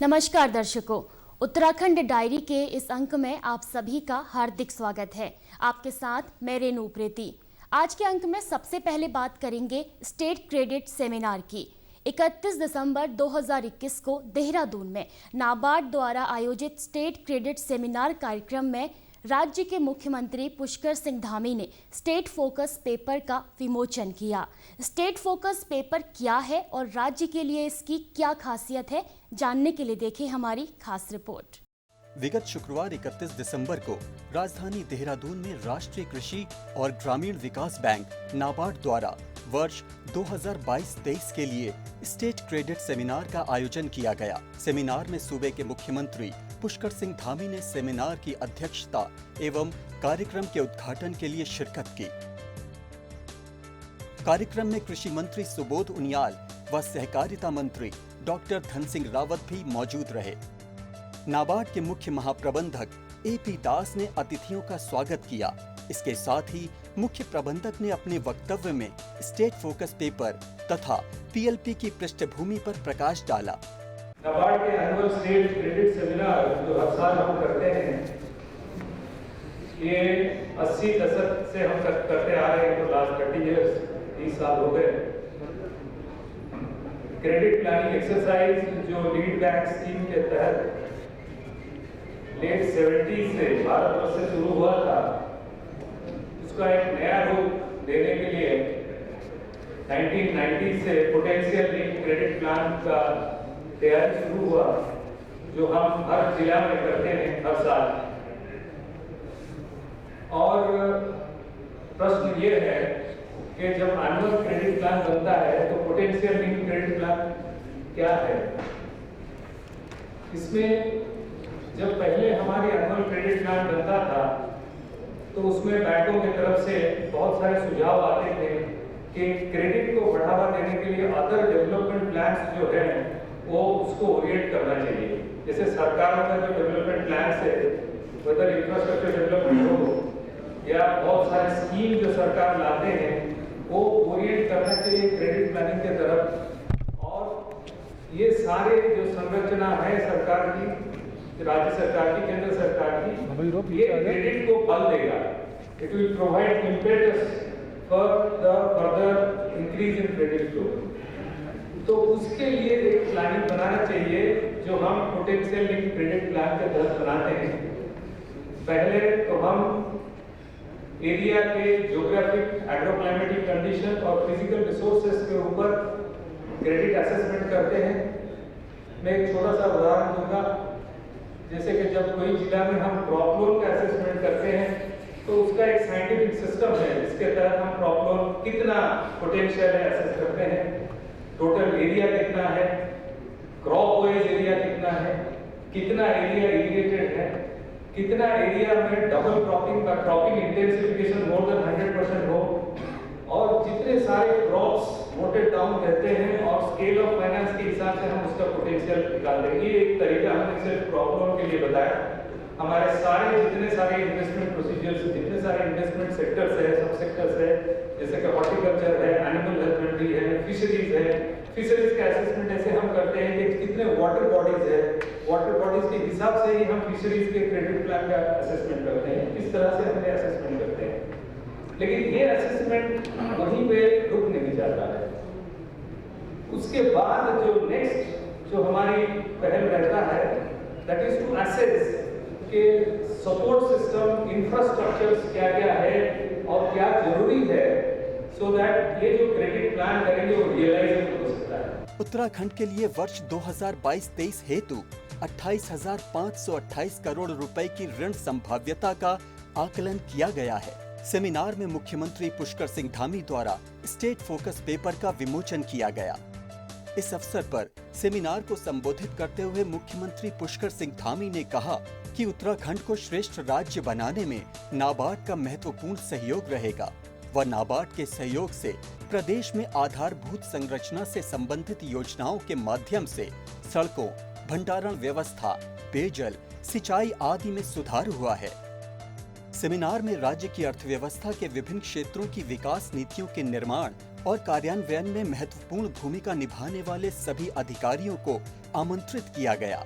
नमस्कार दर्शकों, उत्तराखंड डायरी के इस अंक में आप सभी का हार्दिक स्वागत है। आपके साथ मैं रेनू प्रीति। आज के अंक में सबसे पहले बात करेंगे स्टेट क्रेडिट सेमिनार की। 31 दिसंबर 2021 को देहरादून में नाबार्ड द्वारा आयोजित स्टेट क्रेडिट सेमिनार कार्यक्रम में राज्य के मुख्यमंत्री पुष्कर सिंह धामी ने स्टेट फोकस पेपर का विमोचन किया। स्टेट फोकस पेपर क्या है और राज्य के लिए इसकी क्या खासियत है, जानने के लिए देखें हमारी खास रिपोर्ट। विगत शुक्रवार 31 दिसंबर को राजधानी देहरादून में राष्ट्रीय कृषि और ग्रामीण विकास बैंक नाबार्ड द्वारा वर्ष 2022-23 के लिए स्टेट क्रेडिट सेमिनार का आयोजन किया गया। सेमिनार में सूबे के मुख्यमंत्री पुष्कर सिंह धामी ने सेमिनार की अध्यक्षता एवं कार्यक्रम के उद्घाटन के लिए शिरकत की। कार्यक्रम में कृषि मंत्री सुबोध उनियाल व सहकारिता मंत्री डॉक्टर धन सिंह रावत भी मौजूद रहे। नाबार्ड के मुख्य महाप्रबंधक AP दास ने अतिथियों का स्वागत किया। इसके साथ ही मुख्य प्रबंधक ने अपने वक्तव्य में स्टेट फोकस पेपर तथा PLP की पृष्ठभूमि पर प्रकाश डाला। नाबार्ड के एनुअल स्टेट क्रेडिट सेमिनार जो हर साल हम करते हैं, ये 80 दशक से हम करते आ रहे हैं, तो लास्ट 30 इयर्स 30 साल हो गए। क्रेडिट प्लानिंग एक्सरसाइज जो लीड बैंक स्कीम के तहत लेट 70 से भारतवर्ष से शुरू हुआ था, उसका एक नया रूप देने के लिए 1990 से पोटेंशियल लिंक क्रेडिट प्लान का तैयारी शुरू हुआ, जो हम हर जिला में करते हैं हर साल। और प्रश्न ये है कि जब एनुअल क्रेडिट प्लान बनता है तो पोटेंशियल लिंक क्रेडिट प्लान क्या है। इसमें जब पहले हमारी एनुअल क्रेडिट प्लान बनता था तो उसमें बैंकों की तरफ से बहुत सारे सुझाव आते थे कि क्रेडिट को बढ़ावा देने के लिए अदर डेवलपमेंट प्लान्स जो है वो उसको ओरिएंट करना चाहिए। जैसे सरकारों का जो डेवलपमेंट प्लान है, वेदर इंफ्रास्ट्रक्चर डेवलपमेंट हो या बहुत सारे स्कीम जो सरकार लाते हैं, वो ओरिएंट करना चाहिए क्रेडिट प्लानिंग के तरफ। और ये सारे जो संरचना है सरकार की, राज्य सरकार की, केंद्र सरकार की, ये क्रेडिट को बल देगा। It will provide impetus for the further increase in credit flow. तो उसके लिए एक प्लानिंग बनाना चाहिए जो हम पोटेंशियल लिंक क्रेडिट प्लान के तहत बनाते हैं। पहले तो हम एरिया के ज्योग्राफिक, एग्रोक्लाइमेटिक कंडीशन और फिजिकल रिसोर्सेज के ऊपर क्रेडिट असेसमेंट करते हैं। मैं एक छोटा सा उदाहरण दूंगा। जैसे कि जब कोई जिला में हम क्रॉप लोन का असेसमेंट करते हैं तो उसका एक साइंटिफिक सिस्टम है, जिसके तहत हम क्रॉप लोन कितना पोटेंशियल है असेस करते हैं, टोटल एरिया कितना है, क्रॉप वाइज एरिया कितना है, कितना एरिया इरिगेटेड है, कितना एरिया में डबल क्रॉपिंग का क्रॉपिंग इंटेंसिफिकेशन मोर देन 100% हो, और जितने सारे क्रॉप्स नोटेड डाउन रहते हैं और स्केल ऑफ फाइनेंस के हिसाब से हम उसका पोटेंशियल निकाल देंगे। ये एक तरीका हमने सिर्फ क्रॉप लोन के लिए बताया। हमारे सारे जितने सारे इन्वेस्टमेंट प्रोसीजर्स, जितने सारे इन्वेस्टमेंट सेक्टर्स है, सब सेक्टर्स है, जैसे कि हॉर्टिकल्चर है, एनिमल हस्बेंड्री है, फिशरीज है, फिशरीज का असेसमेंट ऐसे हम करते हैं कि कितने वाटर बॉडीज है, वाटर बॉडीज के हिसाब से ही हम फिशरीज के क्रेडिट प्लान का असेसमेंट करते हैं। इस तरह से हम असेसमेंट करते हैं। लेकिन ये असेसमेंट वहीं पे रुक नहीं जाता है। उसके बाद जो नेक्स्ट जो हमारी पहल रहता है, दैट इज टू असेस के सपोर्ट सिस्टम, इंफ्रास्ट्रक्चर्स क्या क्या है और क्या जरूरी है, सो दैट ये जो क्रेडिट प्लान करेंगे वो रियलाइज हो सकता है। उत्तराखंड के लिए वर्ष 2022-23 हेतु 28,528 करोड़ रुपए की ऋण संभाव्यता का आकलन किया गया है। सेमिनार में मुख्यमंत्री पुष्कर सिंह धामी द्वारा स्टेट फोकस पेपर का विमोचन किया गया। इस अवसर पर सेमिनार को संबोधित करते हुए मुख्यमंत्री पुष्कर सिंह धामी ने कहा कि उत्तराखंड को श्रेष्ठ राज्य बनाने में नाबार्ड का महत्वपूर्ण सहयोग रहेगा व नाबार्ड के सहयोग से प्रदेश में आधारभूत संरचना से संबंधित योजनाओं के माध्यम से सड़कों, भंडारण व्यवस्था, पेयजल, सिंचाई आदि में सुधार हुआ है। सेमिनार में राज्य की अर्थव्यवस्था के विभिन्न क्षेत्रों की विकास नीतियों के निर्माण और कार्यान्वयन में महत्वपूर्ण भूमिका निभाने वाले सभी अधिकारियों को आमंत्रित किया गया,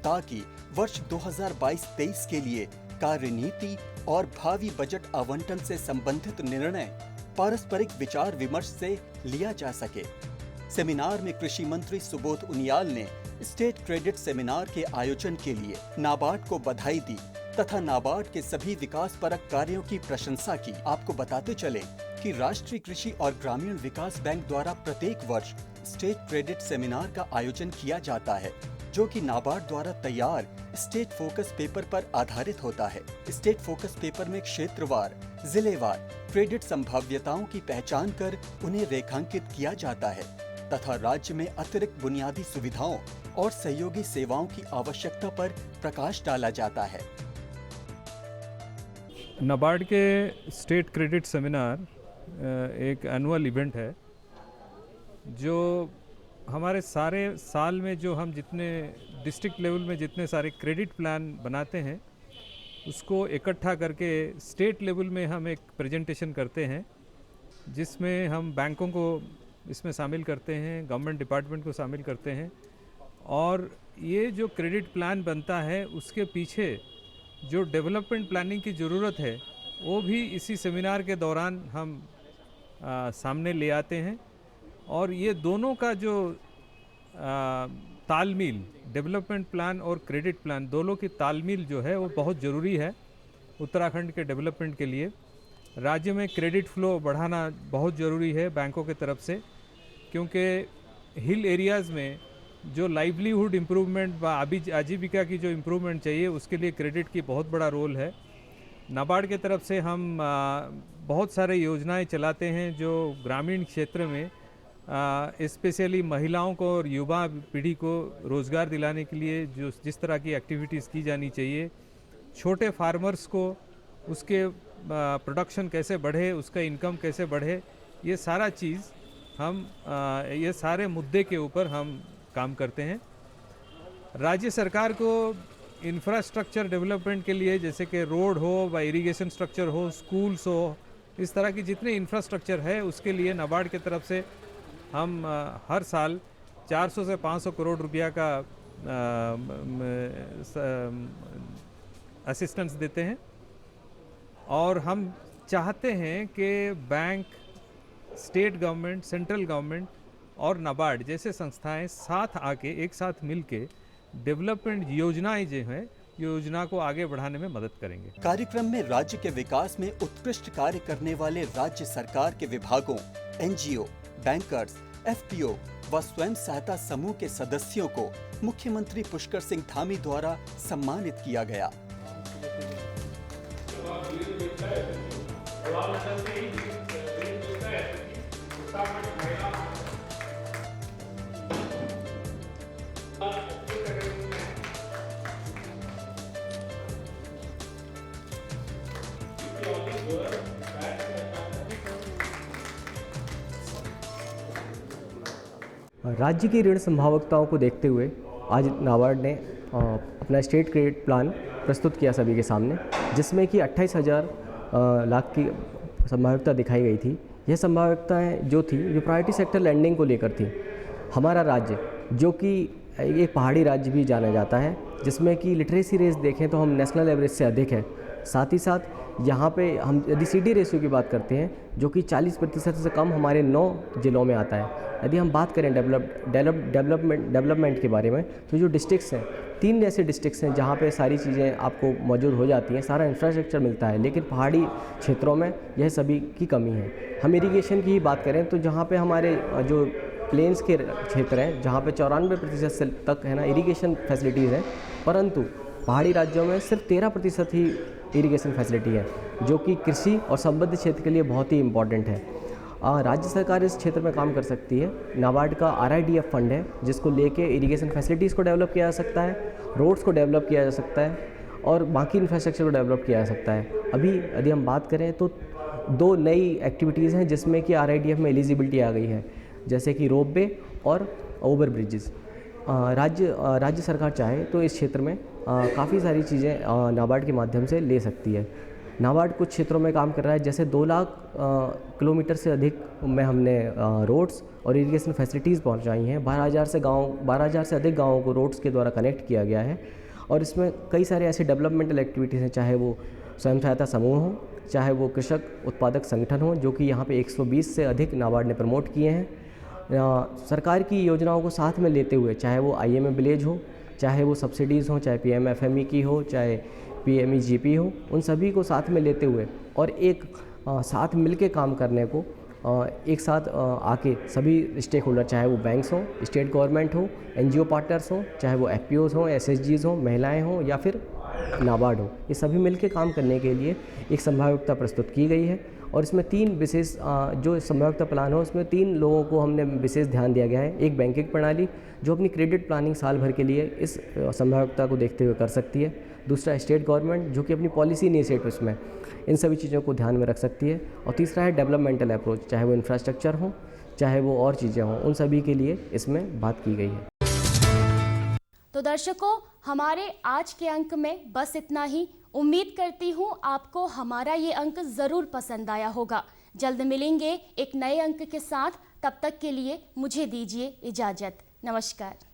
ताकि वर्ष 2022-23 के लिए कार्यनीति और भावी बजट आवंटन से संबंधित निर्णय पारस्परिक विचार विमर्श से लिया जा सके। सेमिनार में कृषि मंत्री सुबोध उनियाल ने स्टेट क्रेडिट सेमिनार के आयोजन के लिए नाबार्ड को बधाई दी तथा नाबार्ड के सभी विकासपरक कार्यों की प्रशंसा की। आपको बताते चले कि राष्ट्रीय कृषि और ग्रामीण विकास बैंक द्वारा प्रत्येक वर्ष स्टेट क्रेडिट सेमिनार का आयोजन किया जाता है, जो कि नाबार्ड द्वारा तैयार स्टेट फोकस पेपर पर आधारित होता है। स्टेट फोकस पेपर में क्षेत्रवार, जिलेवार क्रेडिट संभाव्यताओं की पहचान कर उन्हें रेखांकित किया जाता है तथा राज्य में अतिरिक्त बुनियादी सुविधाओं और सहयोगी सेवाओं की आवश्यकता पर प्रकाश डाला जाता है। नाबार्ड के स्टेट क्रेडिट सेमिनार एक एनुअल इवेंट है, जो हमारे सारे साल में जो हम जितने डिस्ट्रिक्ट लेवल में जितने सारे क्रेडिट प्लान बनाते हैं उसको इकट्ठा करके स्टेट लेवल में हम एक प्रेजेंटेशन करते हैं, जिसमें हम बैंकों को इसमें शामिल करते हैं, गवर्नमेंट डिपार्टमेंट को शामिल करते हैं। और ये जो क्रेडिट प्लान बनता है उसके पीछे जो डेवलपमेंट प्लानिंग की ज़रूरत है वो भी इसी सेमिनार के दौरान हम सामने ले आते हैं। और ये दोनों का जो तालमेल, डेवलपमेंट प्लान और क्रेडिट प्लान, दोनों की तालमेल जो है वो बहुत ज़रूरी है उत्तराखंड के डेवलपमेंट के लिए। राज्य में क्रेडिट फ्लो बढ़ाना बहुत ज़रूरी है बैंकों के तरफ से, क्योंकि हिल एरियाज़ में जो लाइवलीहुड इम्प्रूवमेंट व आजीविका की जो इम्प्रूवमेंट चाहिए उसके लिए क्रेडिट की बहुत बड़ा रोल है। नाबार्ड के तरफ से हम बहुत सारे योजनाएं चलाते हैं जो ग्रामीण क्षेत्र में स्पेशली महिलाओं को और युवा पीढ़ी को रोज़गार दिलाने के लिए जो जिस तरह की एक्टिविटीज़ की जानी चाहिए, छोटे फार्मर्स को उसके प्रोडक्शन कैसे बढ़े, उसका इनकम कैसे बढ़े, ये सारा चीज़ हम ये सारे मुद्दे के ऊपर हम काम करते हैं। राज्य सरकार को इंफ्रास्ट्रक्चर डेवलपमेंट के लिए, जैसे कि रोड हो व इरिगेशन स्ट्रक्चर हो, स्कूल्स हो, इस तरह की जितने इंफ्रास्ट्रक्चर है उसके लिए नाबार्ड के तरफ से हम हर साल 400 से 500 करोड़ रुपया का असिस्टेंस देते हैं। और हम चाहते हैं कि bank, state government, central government और नाबार्ड जैसे संस्थाएं साथ आके एक साथ मिलके डेवलपमेंट योजनाएं जो हैं योजना को आगे बढ़ाने में मदद करेंगे। कार्यक्रम में राज्य के विकास में उत्कृष्ट कार्य करने वाले राज्य सरकार के विभागों, एनजीओ, बैंकर्स, एफपीओ व स्वयं सहायता समूह के सदस्यों को मुख्यमंत्री पुष्कर सिंह धामी द्वारा सम्मानित किया गया। राज्य की ऋण संभाव्यताओं को देखते हुए आज नाबार्ड ने अपना स्टेट क्रेडिट प्लान प्रस्तुत किया सभी के सामने, जिसमें कि 28,000 लाख की संभाव्यता दिखाई गई थी। यह संभाव्यताएं जो थी जो प्रायोरिटी सेक्टर लैंडिंग को लेकर थी। हमारा राज्य जो कि एक पहाड़ी राज्य भी जाना जाता है, जिसमें कि लिटरेसी रेट देखें तो हम नेशनल एवरेज से अधिक है। साथ ही साथ यहाँ पे हम यदि सीडी रेशियो की बात करते हैं जो कि 40% से कम हमारे 9 जिलों में आता है। यदि हम बात करें डेवलपमेंट के बारे में, तो जो डिस्ट्रिक्ट्स हैं, 3 ऐसे डिस्ट्रिक्ट्स हैं जहाँ पे सारी चीज़ें आपको मौजूद हो जाती हैं, सारा इंफ्रास्ट्रक्चर मिलता है, लेकिन पहाड़ी क्षेत्रों में यह सभी की कमी है। हम इरिगेशन की ही बात करें तो जहाँ पे हमारे जो प्लेन्स के क्षेत्र हैं, जहाँ पे 94% तक है ना इरिगेशन फैसिलिटीज़ हैं, परंतु पहाड़ी राज्यों में सिर्फ 13% ही इरिगेशन फैसिलिटी है, जो कि कृषि और संबद्ध क्षेत्र के लिए बहुत ही इम्पॉर्टेंट है। राज्य सरकार इस क्षेत्र में काम कर सकती है। नाबार्ड का RIDF फंड है, जिसको लेके इरिगेशन फैसिलिटीज़ को डेवलप किया जा सकता है, रोड्स को डेवलप किया जा सकता है और बाकी इंफ्रास्ट्रक्चर को डेवलप किया जा सकता है। अभी यदि हम बात करें तो 2 नई एक्टिविटीज़ हैं जिसमें कि RIDF में एलिजिबिलिटी आ गई है, जैसे कि रोपवे और ओवर ब्रिजेस। राज्य सरकार चाहे तो इस क्षेत्र में काफ़ी सारी चीज़ें नाबार्ड के माध्यम से ले सकती है। नाबार्ड कुछ क्षेत्रों में काम कर रहा है, जैसे 2 लाख किलोमीटर से अधिक में हमने रोड्स और इरिगेशन फैसिलिटीज़ पहुंचाई हैं। 12,000 से अधिक गाँवों को रोड्स के द्वारा कनेक्ट किया गया है। और इसमें कई सारे ऐसे डेवलपमेंटल एक्टिविटीज़ हैं, चाहे वो स्वयं सहायता समूह हो, चाहे वो कृषक उत्पादक संगठन हो, जो कि यहाँ पे 120 से अधिक नाबार्ड ने प्रमोट किए हैं। सरकार की योजनाओं को साथ में लेते हुए, चाहे वो IMA विलेज हो, चाहे वो सब्सिडीज़ हो, चाहे PMFME की हो, चाहे PMEGP हो, उन सभी को साथ में लेते हुए और एक साथ मिलके काम करने को एक साथ आके सभी स्टेक होल्डर, चाहे वो बैंक्स हों, स्टेट गवर्नमेंट हो, NGO पार्टनर्स हों, चाहे वो FPOs हों, SHGs हों, महिलाएं हों या फिर नाबार्ड हो, ये सभी मिलके काम करने के लिए एक संभाव्यता प्रस्तुत की गई है। और इसमें 3 विशेष जो संभाव्यता प्लान हो, उसमें 3 लोगों को हमने विशेष ध्यान दिया गया है। एक बैंकिंग प्रणाली जो अपनी क्रेडिट प्लानिंग साल भर के लिए इस संभाव्यता को देखते हुए कर सकती है। दूसरा स्टेट गवर्नमेंट जो कि अपनी पॉलिसी इनिशिएटिव्स में इन सभी चीज़ों को ध्यान में रख सकती है। और तीसरा है डेवलपमेंटल अप्रोच, चाहे वो इंफ्रास्ट्रक्चर हो, चाहे वो और चीज़ें हों, उन सभी के लिए इसमें बात की गई है। तो दर्शकों, हमारे आज के अंक में बस इतना ही। उम्मीद करती हूँ आपको हमारा ये अंक ज़रूर पसंद आया होगा। जल्द मिलेंगे एक नए अंक के साथ, तब तक के लिए मुझे दीजिए इजाज़त। नमस्कार।